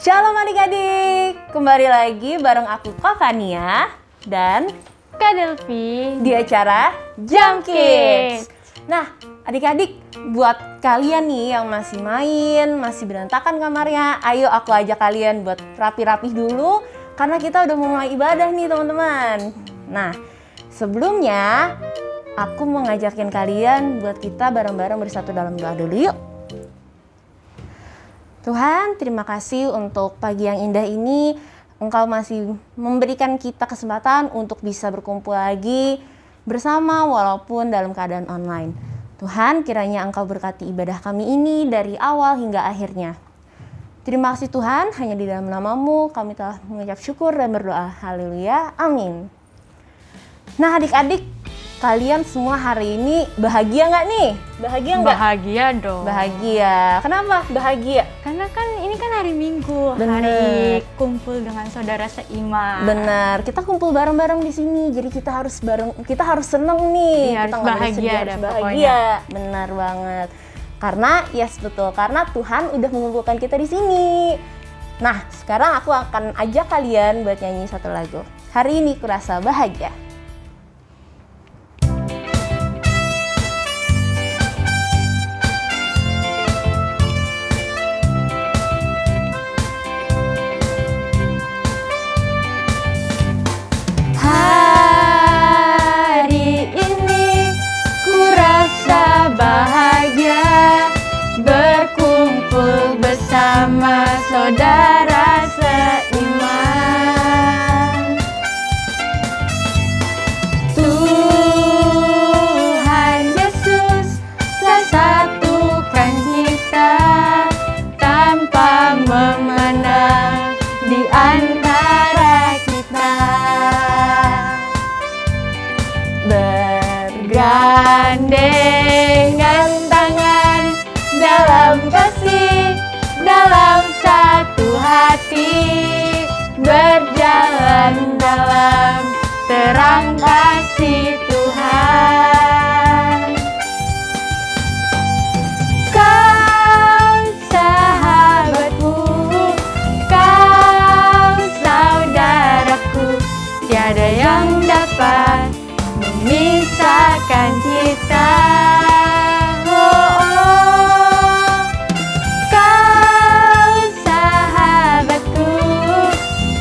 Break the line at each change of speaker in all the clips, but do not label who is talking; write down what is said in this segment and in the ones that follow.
Shalom adik-adik, kembali lagi bareng aku Kak Fania dan
Kak Delvi
di acara Jam Kids. Nah, adik-adik, buat kalian nih yang masih main, masih berantakan kamarnya, ayo aku ajak kalian buat rapi-rapi dulu karena kita udah mau mulai ibadah nih teman-teman. Nah, sebelumnya aku mau ngajakin kalian buat kita bareng-bareng bersatu dalam doa dulu yuk. Tuhan, terima kasih untuk pagi yang indah ini. Engkau masih memberikan kita kesempatan untuk bisa berkumpul lagi bersama walaupun dalam keadaan online. Tuhan, kiranya Engkau berkati ibadah kami ini dari awal hingga akhirnya. Terima kasih Tuhan, hanya di dalam nama-Mu kami telah mengucap syukur dan berdoa. Haleluya, amin. Nah adik-adik, kalian semua hari ini bahagia nggak nih? Bahagia nggak?
Bahagia dong.
Bahagia. Kenapa bahagia?
Karena kan ini kan hari Minggu,
Bener.
hari kumpul dengan saudara seiman.
Benar, kita kumpul bareng-bareng di sini. Jadi kita harus seneng nih.
Iya,
kita
harus
nggak boleh
bahagia
sedih, harus
dah
bahagia. Benar banget. Karena betul. Karena Tuhan udah mengumpulkan kita di sini. Nah, sekarang aku akan ajak kalian buat nyanyi satu lagu. Hari ini kurasa bahagia.
Bahagia berkumpul bersama saudara seiman. Tuhan Yesus telah satukan kita tanpa memandang di antara kita. Bergandengan tangan dalam kasih, dalam satu hati, berjalan dalam terang kasih Tuhan. Kau sahabatku, kau saudaraku, tiada yang dapat memisahkan kita. Kau sahabatku,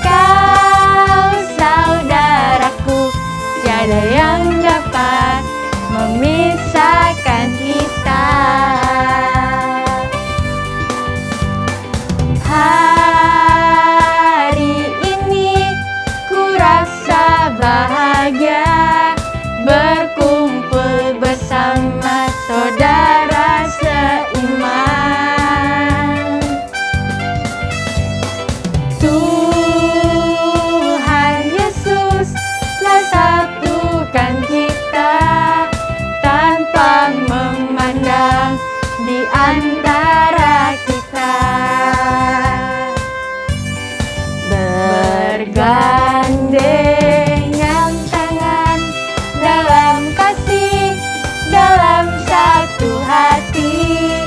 kau saudaraku, tiada yang dapat memisahkan kita. Hari ini ku rasa bahagia berkumpul bersama saudara seiman. Tuhan Yesus telah satukan kita tanpa memandang di antara kita. Bergandengan tangan dalam kasih, dalam satu hati,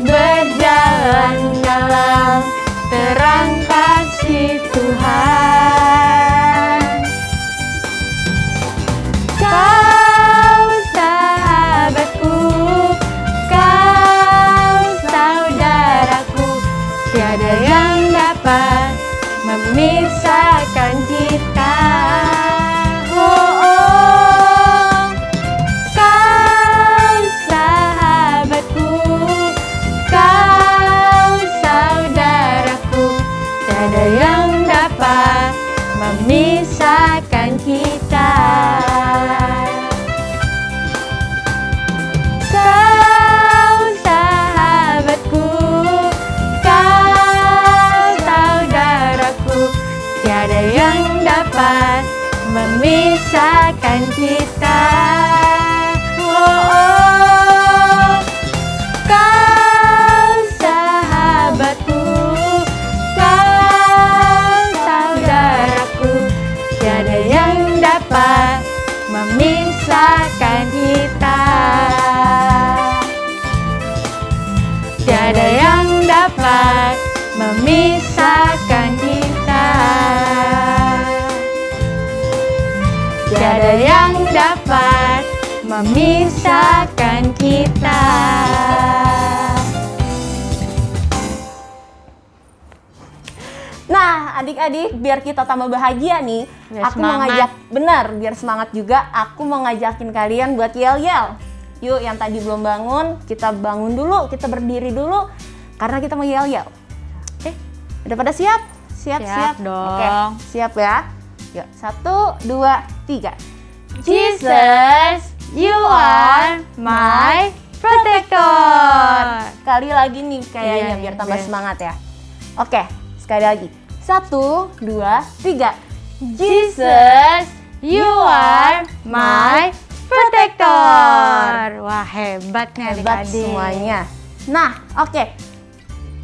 berjalan dalam terang kasih Tuhan. Kau sahabatku, kau saudaraku, tiada yang dapat memisahkan kita. Kau sahabatku, kau saudaraku, tiada yang dapat memisahkan kita. Kau sahabatku, kau saudaraku, tiada yang dapat memisahkan kita. Kau sahabatku, kau saudaraku, tiada yang dapat memisahkan kita. Tiada yang dapat memisahkan tiada yang dapat memisahkan kita.
Nah, adik-adik, biar kita tambah bahagia nih,
Biar
aku mau
semangat.
ngajak, benar, biar semangat juga, aku mau ngajakin kalian buat yel-yel. Yuk, yang tadi belum bangun, kita bangun dulu, kita berdiri dulu, karena kita mau yel-yel. Udah pada siap? Siap,
Siap dong.
Oke, siap ya? Yuk, 1, 2, 3.
Jesus, you are my protector.
Sekali lagi nih kayaknya,
Iya,
biar tambah
biar-
semangat ya. Oke, sekali lagi. 1, 2, 3.
Jesus, you are my protector. Wah, hebat nih
Hebat
adik-adik.
semuanya. Nah, oke.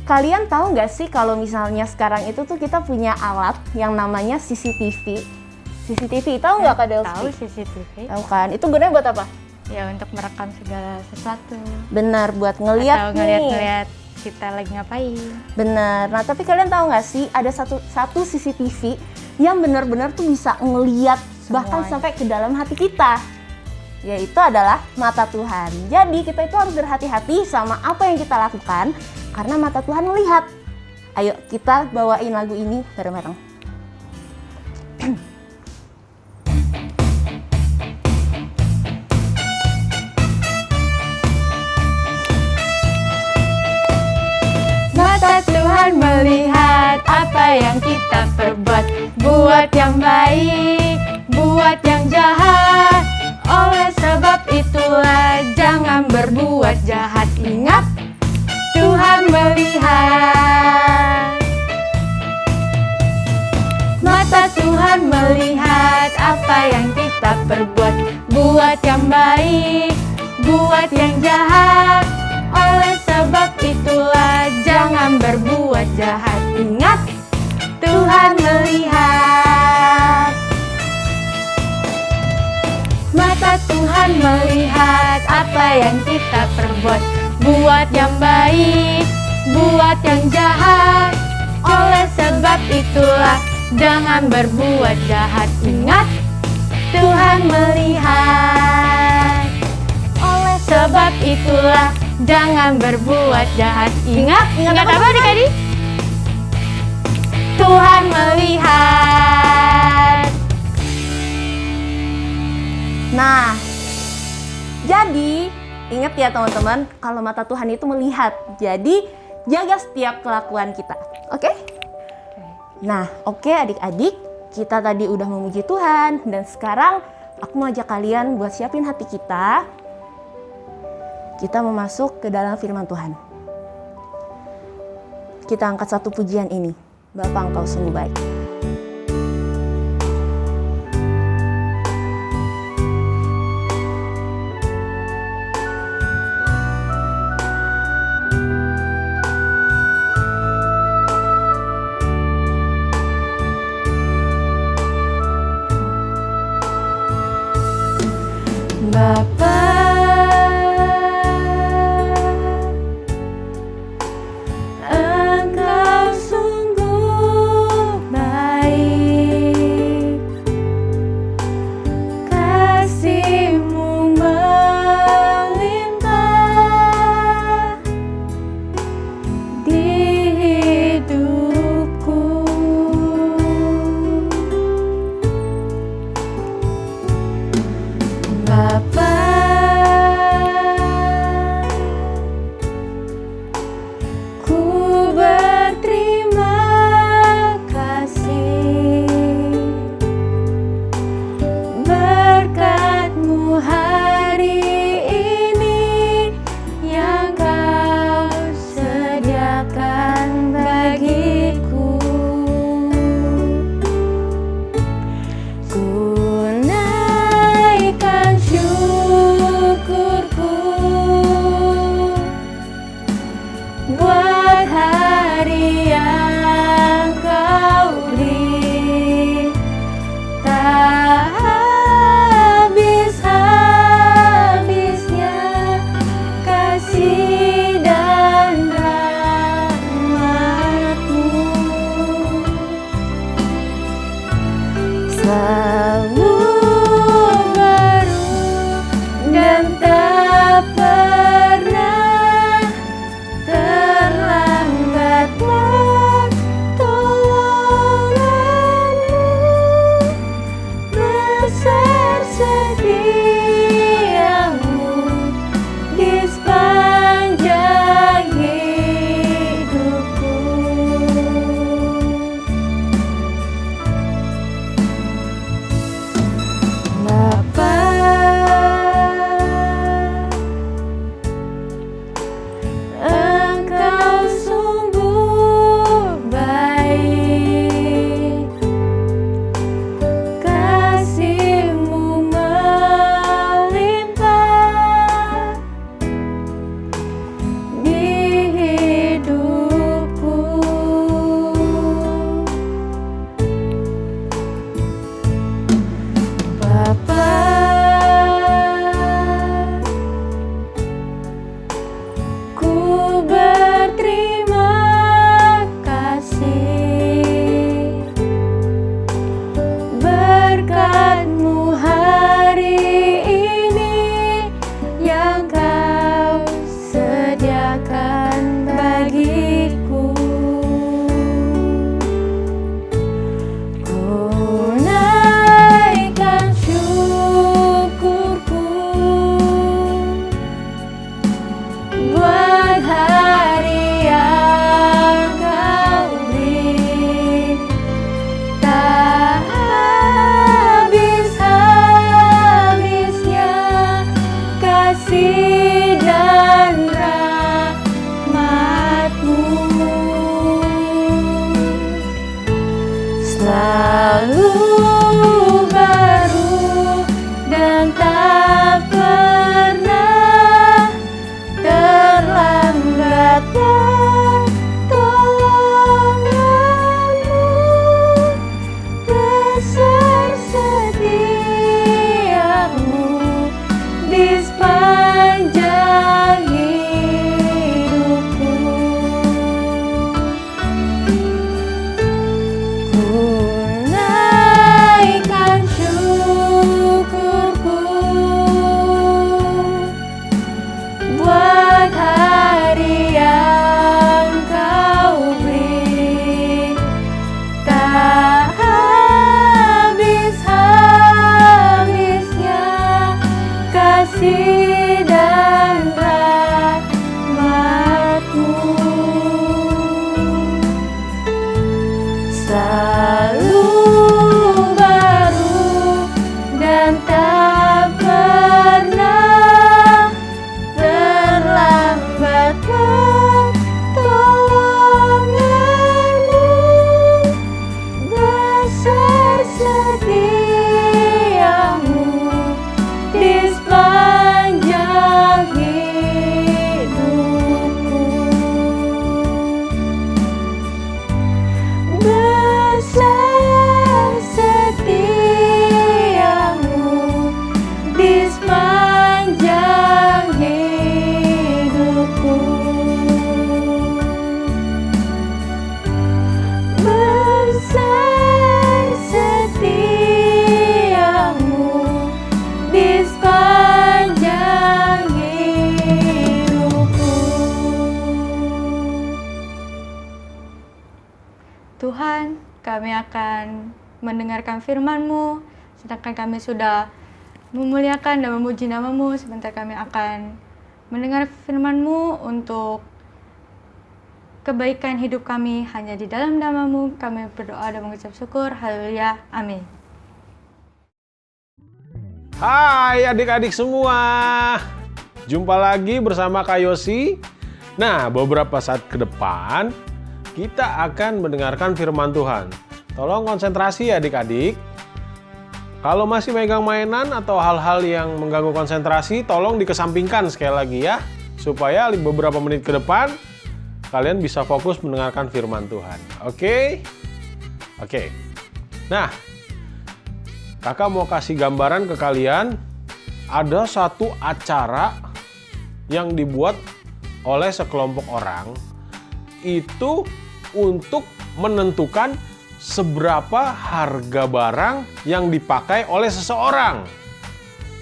Kalian tahu nggak sih kalau misalnya sekarang itu tuh kita punya alat yang namanya CCTV. CCTV, tahu nggak Kak Delski?
Tahu CCTV?
Tahu kan? Itu gunanya buat apa?
Ya untuk merekam segala sesuatu.
Benar, buat ngeliat
Atau
nih.
ngeliat kita lagi ngapain.
Benar. Nah, tapi kalian tahu nggak sih ada satu CCTV yang benar-benar tuh bisa ngeliat bahkan
Semuanya.
sampai ke dalam hati kita. Yaitu adalah mata Tuhan. Jadi kita itu harus berhati-hati sama apa yang kita lakukan karena mata Tuhan melihat. Ayo kita bawain lagu ini bareng-bareng.
Mata Tuhan melihat apa yang kita perbuat, buat yang baik, buat yang jahat. Oleh sebab itulah jangan berbuat jahat. Ingat, Tuhan melihat. Mata Tuhan melihat apa yang kita perbuat, buat yang baik, buat yang jahat. Oleh sebab itulah jangan berbuat jahat. Ingat, Tuhan melihat. Mata Tuhan melihat apa yang kita perbuat, buat yang baik, buat yang jahat. Oleh sebab itulah jangan berbuat jahat. Ingat, Tuhan melihat. Oleh sebab itulah jangan berbuat jahat. Ingat apa adik-adik? Tuhan melihat.
Nah, jadi ingat ya teman-teman, kalau mata Tuhan itu melihat. Jadi jaga setiap kelakuan kita. Oke? Nah, oke adik-adik, kita tadi udah memuji Tuhan dan sekarang aku mau ajak kalian buat siapin hati kita. Kita mau masuk ke dalam firman Tuhan. Kita angkat satu pujian ini. Bapa, Engkau sungguh baik.
Bapa, Engkau sungguh baik, kasih-Mu melimpah di hidupku. Bapa, ku berterima kasih berkat-Mu hari ini yang Kau sediakan bagiku. Ku naikkan syukurku buat hari yang Kau beri, tak habis-habisnya kasih dan rahmat-Mu. Selalu kami akan mendengarkan firman-Mu. Sedangkan kami sudah memuliakan dan memuji nama-Mu, sebentar kami akan mendengar firman-Mu untuk kebaikan hidup kami. Hanya di dalam nama-Mu kami berdoa dan mengucap syukur. Haleluya. Amin.
Hai adik-adik semua. Jumpa lagi bersama Kak Yosi. Nah, beberapa saat ke depan kita akan mendengarkan firman Tuhan. Tolong konsentrasi ya adik-adik. Kalau masih megang mainan atau hal-hal yang mengganggu konsentrasi, tolong dikesampingkan sekali lagi ya. Supaya beberapa menit ke depan kalian bisa fokus mendengarkan firman Tuhan. Oke? Oke. Nah, kakak mau kasih gambaran ke kalian. Ada satu acara yang dibuat oleh sekelompok orang itu untuk menentukan seberapa harga barang yang dipakai oleh seseorang.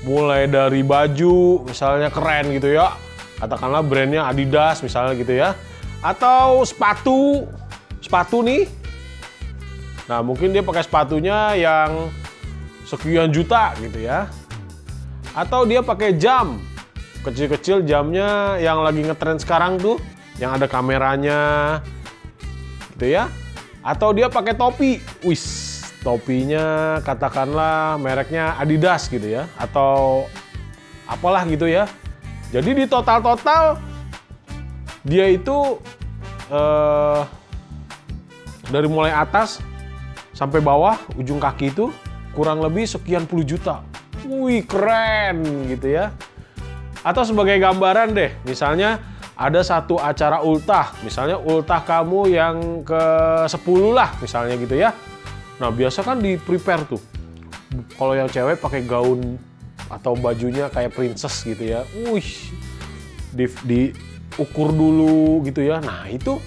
Mulai dari baju, misalnya keren gitu ya. Katakanlah brandnya Adidas misalnya gitu ya. Atau sepatu nih. Nah, mungkin dia pakai sepatunya yang sekian juta gitu ya. Atau dia pakai jam. Kecil-kecil jamnya yang lagi ngetren sekarang tuh, yang ada kameranya. Gitu ya. Atau dia pakai topi. Wis, topinya katakanlah mereknya Adidas gitu ya. Atau apalah gitu ya. Jadi di total-total dia itu dari mulai atas sampai bawah ujung kaki itu kurang lebih sekian puluh juta. Wih, keren gitu ya. Atau sebagai gambaran deh, misalnya ada satu acara ultah, misalnya ultah kamu yang ke-10 lah misalnya gitu ya. Nah, biasa kan di prepare tuh. Kalau yang cewek pakai gaun atau bajunya kayak princess gitu ya. Wih, diukur dulu gitu ya. Nah, itu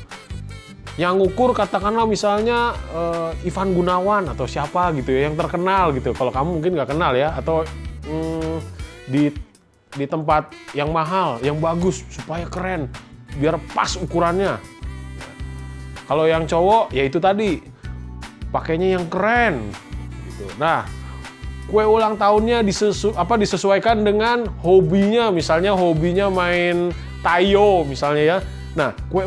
yang ngukur katakanlah misalnya Ivan Gunawan atau siapa gitu ya, yang terkenal gitu. Kalau kamu mungkin nggak kenal ya. Atau di tempat yang mahal, yang bagus supaya keren, biar pas ukurannya. Kalau yang cowok ya itu tadi pakainya yang keren gitu. Nah, kue ulang tahunnya disesuaikan dengan hobinya, misalnya hobinya main tayo misalnya ya. Nah, kue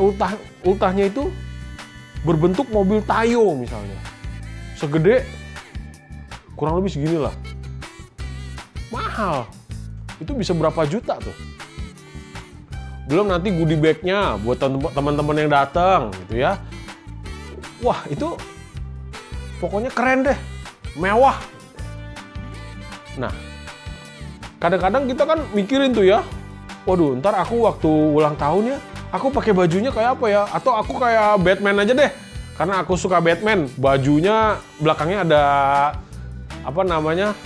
ultahnya itu berbentuk mobil tayo misalnya. Segede kurang lebih segini lah. Mahal. Itu bisa berapa juta tuh. Belum nanti goodie bag-nya buat teman-teman yang datang gitu ya. Wah, itu pokoknya keren deh. Mewah. Nah, kadang-kadang kita kan mikirin tuh ya, waduh, ntar aku waktu ulang tahunnya, aku pakai bajunya kayak apa ya? Atau aku kayak Batman aja deh, karena aku suka Batman. Bajunya belakangnya ada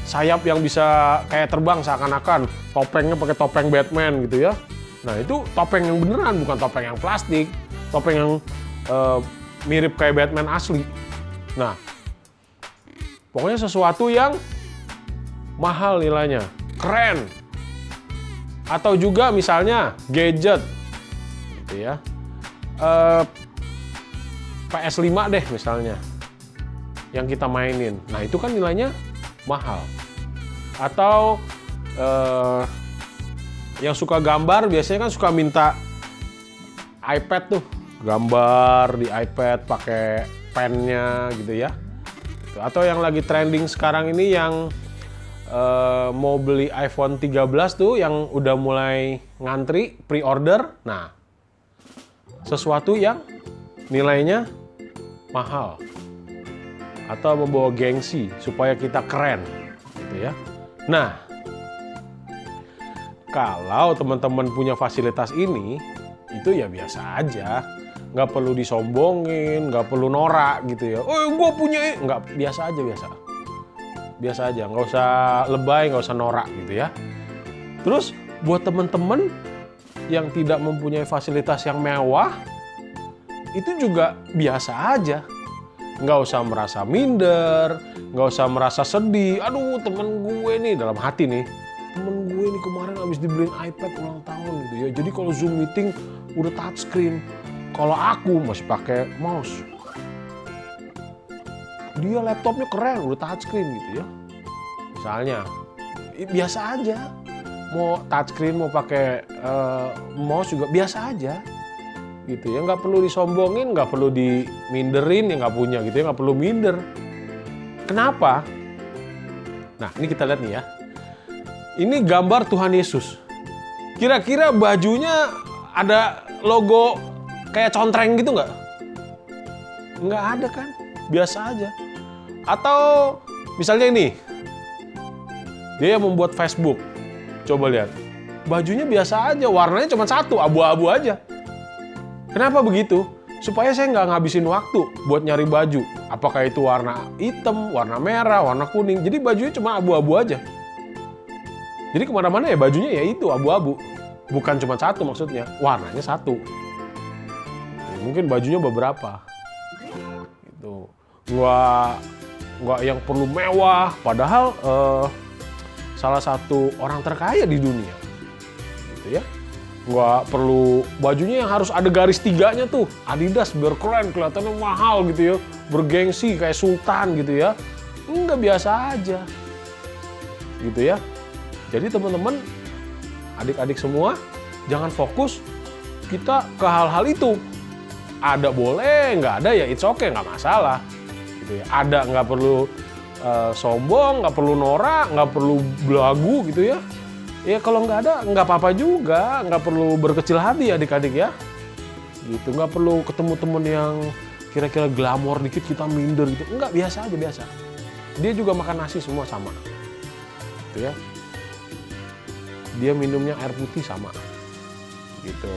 sayap yang bisa kayak terbang seakan-akan. Topengnya pakai topeng Batman gitu ya. Nah, itu topeng yang beneran, bukan topeng yang plastik. Topeng yang mirip kayak Batman asli. Nah, pokoknya sesuatu yang mahal nilainya, keren. Atau juga misalnya gadget gitu ya. PS5 deh misalnya yang kita mainin. Nah, itu kan nilainya mahal. Atau yang suka gambar biasanya kan suka minta iPad tuh, gambar di iPad pakai pennya gitu ya. Atau yang lagi trending sekarang ini yang mau beli iPhone 13 tuh yang udah mulai ngantri pre-order. Nah, sesuatu yang nilainya mahal atau membawa gengsi supaya kita keren gitu ya. Nah, kalau teman-teman punya fasilitas ini, itu ya biasa aja, nggak perlu disombongin, nggak perlu norak gitu ya. Oh, gue punya, nggak, biasa aja, nggak usah lebay, nggak usah norak gitu ya. Terus buat teman-teman yang tidak mempunyai fasilitas yang mewah, itu juga biasa aja. Nggak usah merasa minder, nggak usah merasa sedih. Aduh, temen gue nih, dalam hati nih, temen gue nih kemarin habis dibeliin iPad ulang tahun gitu ya. Jadi kalau Zoom meeting udah touchscreen, kalau aku masih pakai mouse. dia laptopnya keren, udah touchscreen gitu ya. Misalnya, biasa aja. Mau touchscreen, mau pakai mouse juga biasa aja. Gitu ya, nggak perlu disombongin, nggak perlu diminderin yang nggak punya gitu ya, nggak perlu minder. Kenapa? Nah, ini kita lihat nih ya. Ini gambar Tuhan Yesus. Kira-kira bajunya ada logo kayak contreng gitu nggak? Nggak ada kan? Biasa aja. Atau misalnya ini, dia yang membuat Facebook. Coba lihat. Bajunya biasa aja, warnanya cuma satu, abu-abu aja. Kenapa begitu? Supaya saya nggak ngabisin waktu buat nyari baju. Apakah itu warna hitam, warna merah, warna kuning. Jadi bajunya cuma abu-abu aja. Jadi kemana-mana ya bajunya ya itu abu-abu. Bukan cuma satu maksudnya, warnanya satu. Mungkin bajunya beberapa. Gitu. Nggak yang perlu mewah. Padahal salah satu orang terkaya di dunia. Gitu ya. Nggak perlu bajunya yang harus ada garis tiganya tuh. Adidas biar keren, kelihatannya mahal gitu ya. Bergengsi kayak sultan gitu ya. Nggak, biasa aja. Gitu ya. Jadi teman-teman, adik-adik semua, jangan fokus kita ke hal-hal itu. Ada boleh, nggak ada ya it's okay, nggak masalah. Gitu ya. Ada nggak perlu sombong, nggak perlu norak, nggak perlu belagu gitu ya. Ya kalau nggak ada, nggak apa-apa juga, nggak perlu berkecil hati adik-adik ya. Gitu, nggak perlu ketemu temen yang kira-kira glamor dikit kita minder gitu. Nggak, biasa aja, biasa. Dia juga makan nasi semua sama. Gitu ya. Dia minumnya air putih sama. Gitu.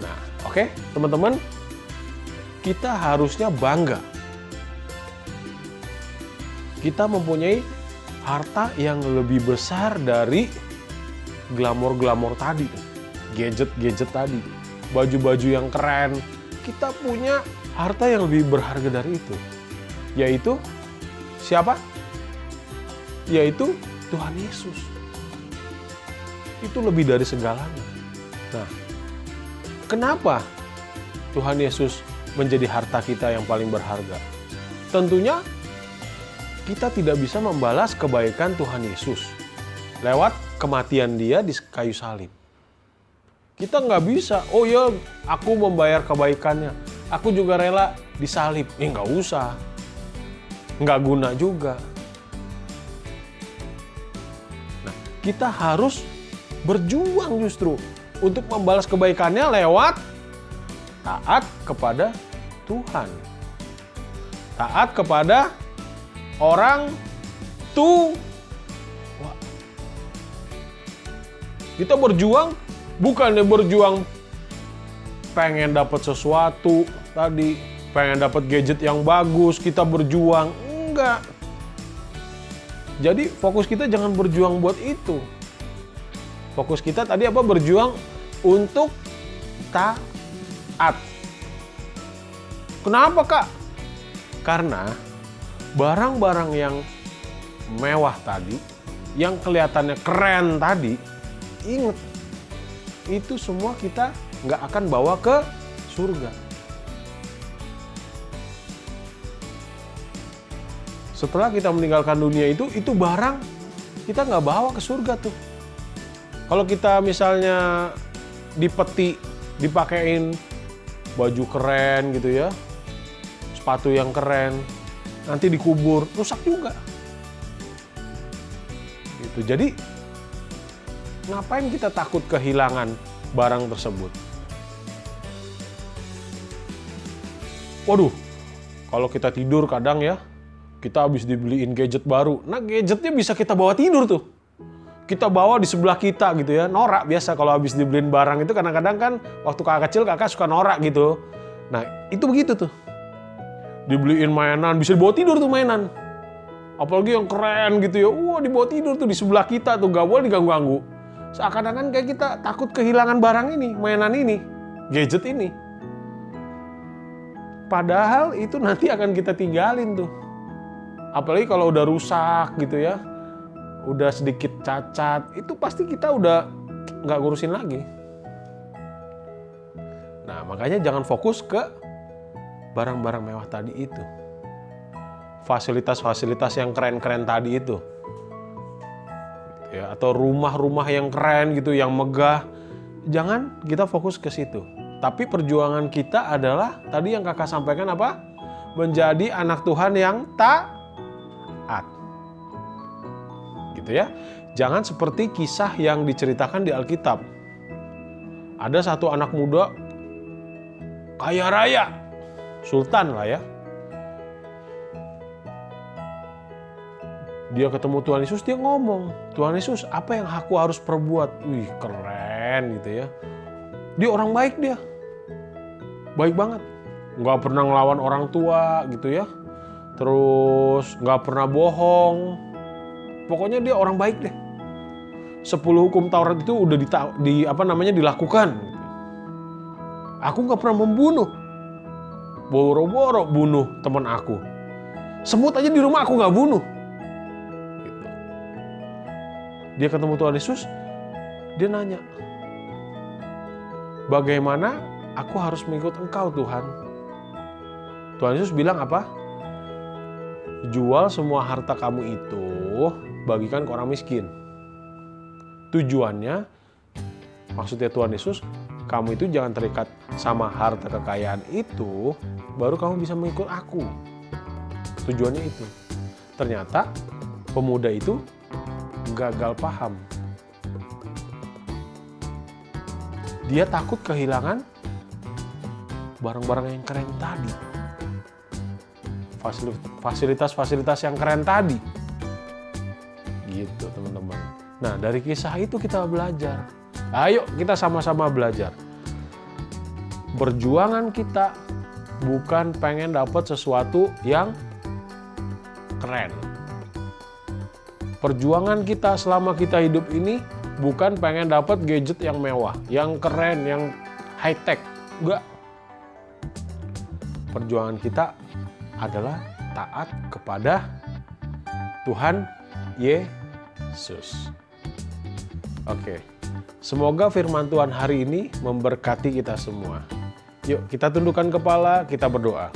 Nah, oke, teman-teman. Kita harusnya bangga. Kita mempunyai harta yang lebih besar dari glamor-glamor tadi, gadget-gadget tadi, baju-baju yang keren. Kita punya harta yang lebih berharga dari itu, yaitu siapa? Yaitu Tuhan Yesus. Itu lebih dari segalanya. Nah, kenapa Tuhan Yesus menjadi harta kita yang paling berharga? Tentunya kita tidak bisa membalas kebaikan Tuhan Yesus lewat kematian dia di kayu salib. Kita nggak bisa, oh ya aku membayar kebaikannya, aku juga rela disalib. Nggak usah, nggak guna juga. Nah, kita harus berjuang justru untuk membalas kebaikannya lewat taat kepada Tuhan. Taat kepada orang tua. Kita berjuang bukannya berjuang pengen dapat sesuatu tadi, pengen dapat gadget yang bagus, kita berjuang. Enggak. Jadi fokus kita jangan berjuang buat itu. Fokus kita tadi apa? Berjuang untuk taat. Kenapa, Kak? Karena barang-barang yang mewah tadi, yang kelihatannya keren tadi, ingat, itu semua kita nggak akan bawa ke surga. Setelah kita meninggalkan dunia itu barang kita nggak bawa ke surga tuh. Kalau kita misalnya di peti, dipakein baju keren gitu ya, sepatu yang keren, nanti dikubur, rusak juga. Gitu. Jadi, ngapain kita takut kehilangan barang tersebut? Waduh, kalau kita tidur kadang ya, kita habis dibeliin gadget baru. Nah, gadgetnya bisa kita bawa tidur tuh. Kita bawa di sebelah kita gitu ya, norak biasa kalau habis dibeliin barang itu kadang-kadang kan waktu kakak kecil kakak suka norak gitu. Nah, itu begitu tuh. Dibeliin mainan, bisa dibawa tidur tuh mainan. Apalagi yang keren gitu ya, dibawa tidur tuh di sebelah kita tuh, gak boleh diganggu-ganggu. Seakan-akan kayak kita takut kehilangan barang ini, mainan ini, gadget ini. Padahal itu nanti akan kita tinggalin tuh. Apalagi kalau udah rusak gitu ya, udah sedikit cacat, itu pasti kita udah nggak ngurusin lagi. Nah, makanya jangan fokus ke barang-barang mewah tadi itu. fasilitas-fasilitas yang keren-keren tadi itu. Ya, atau rumah-rumah yang keren gitu, yang megah. Jangan kita fokus ke situ. Tapi perjuangan kita adalah tadi yang kakak sampaikan apa? Menjadi anak Tuhan yang taat. Gitu ya. Jangan seperti kisah yang diceritakan di Alkitab. Ada satu anak muda kaya raya, sultan lah ya. Dia ketemu Tuhan Yesus, dia ngomong, Tuhan Yesus, apa yang aku harus perbuat? Wih, keren gitu ya. Dia orang baik dia. Baik banget. Nggak pernah ngelawan orang tua gitu ya. Terus nggak pernah bohong. Pokoknya dia orang baik deh. 10 hukum Taurat itu udah dilakukan. Aku nggak pernah membunuh. Boro-boro bunuh teman aku. Semut aja di rumah aku nggak bunuh. Dia ketemu Tuhan Yesus, dia nanya, bagaimana aku harus mengikut Engkau Tuhan? Tuhan Yesus bilang apa? Jual semua harta kamu itu, bagikan ke orang miskin. Tujuannya, maksudnya Tuhan Yesus, kamu itu jangan terikat sama harta kekayaan itu, baru kamu bisa mengikut aku. Tujuannya itu. Ternyata pemuda itu gagal paham. Dia takut kehilangan barang-barang yang keren tadi. Fasilitas-fasilitas yang keren tadi. Gitu teman-teman. Nah dari kisah itu kita belajar. Ayo kita sama-sama belajar. Perjuangan kita bukan pengen dapat sesuatu yang keren. Perjuangan kita selama kita hidup ini bukan pengen dapat gadget yang mewah, yang keren, yang high tech. Enggak. Perjuangan kita adalah taat kepada Tuhan Yesus. Oke. Semoga firman Tuhan hari ini memberkati kita semua. Yuk kita tundukkan kepala, kita berdoa.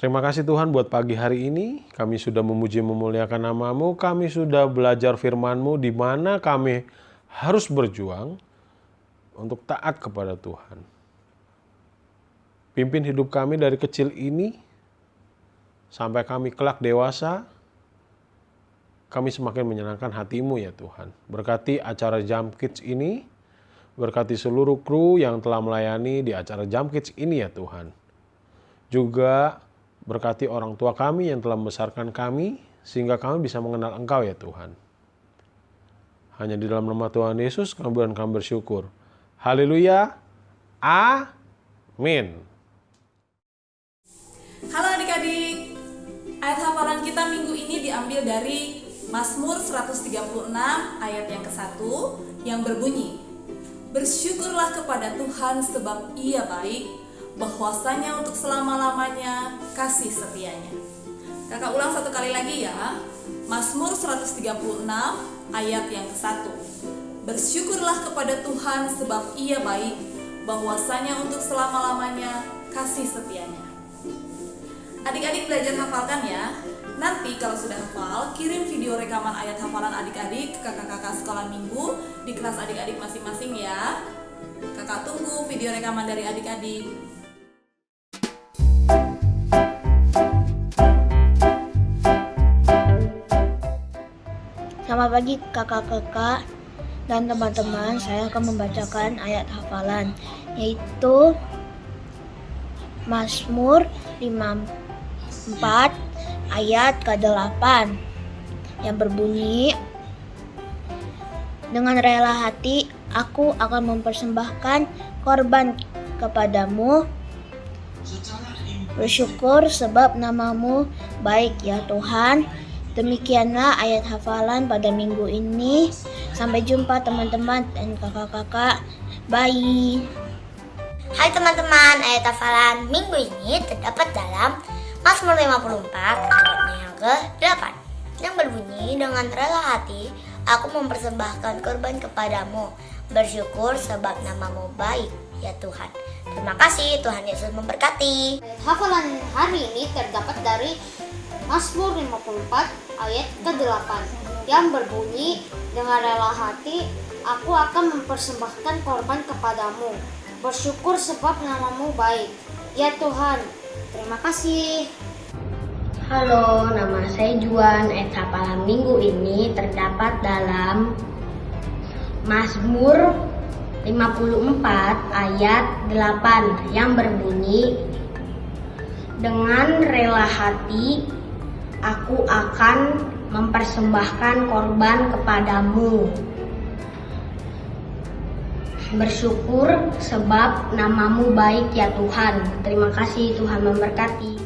Terima kasih Tuhan buat pagi hari ini. Kami sudah memuji memuliakan nama-Mu. Kami sudah belajar firman-Mu di mana kami harus berjuang untuk taat kepada Tuhan. Pimpin hidup kami dari kecil ini sampai kami kelak dewasa. Kami semakin menyenangkan hati-Mu ya Tuhan. Berkati acara Jump Kids ini. Berkati seluruh kru yang telah melayani di acara Jump Kids ini ya Tuhan. Juga berkati orang tua kami yang telah membesarkan kami, sehingga kami bisa mengenal Engkau ya Tuhan. Hanya di dalam nama Tuhan Yesus kami bersyukur. Haleluya. Amin.
Halo adik-adik. Ayat hafalan kita minggu ini diambil dari Mazmur 136 ayat yang ke-1 yang berbunyi, bersyukurlah kepada Tuhan sebab Ia baik, bahwasanya untuk selama-lamanya kasih setianya. Kakak ulang satu kali lagi ya. Mazmur 136 ayat yang ke-1. Bersyukurlah kepada Tuhan sebab Ia baik, bahwasanya untuk selama-lamanya kasih setianya. Adik-adik belajar hafalkan ya. Nanti kalau sudah hafal, kirim video rekaman ayat hafalan adik-adik ke kakak-kakak sekolah minggu di kelas adik-adik masing-masing ya. Kakak tunggu video rekaman dari adik-adik.
Selamat pagi kakak-kakak dan teman-teman. Saya akan membacakan ayat hafalan, yaitu Mazmur 54 ayat ke-8 yang berbunyi, dengan rela hati aku akan mempersembahkan korban kepadamu, bersyukur sebab nama-Mu baik ya Tuhan. Demikianlah ayat hafalan pada minggu ini. Sampai jumpa teman-teman dan kakak-kakak. Bye.
Hai teman-teman, ayat hafalan minggu ini terdapat dalam Mazmur 54 ayatnya yang ke-8 yang berbunyi, dengan rela hati aku mempersembahkan korban kepadamu, bersyukur sebab nama-Mu baik ya Tuhan. Terima kasih, Tuhan Yesus memberkati.
Hafalan hari ini terdapat dari Mazmur 54 ayat ke-8 yang berbunyi, dengan rela hati aku akan mempersembahkan korban kepadamu. Bersyukur sebab namamu baik, ya Tuhan. Terima kasih.
Halo, nama saya Juan. Ayat hafalan minggu ini terdapat dalam Mazmur 54 ayat 8 yang berbunyi, dengan rela hati aku akan mempersembahkan korban kepadamu. Bersyukur sebab namamu baik ya Tuhan. Terima kasih, Tuhan memberkati.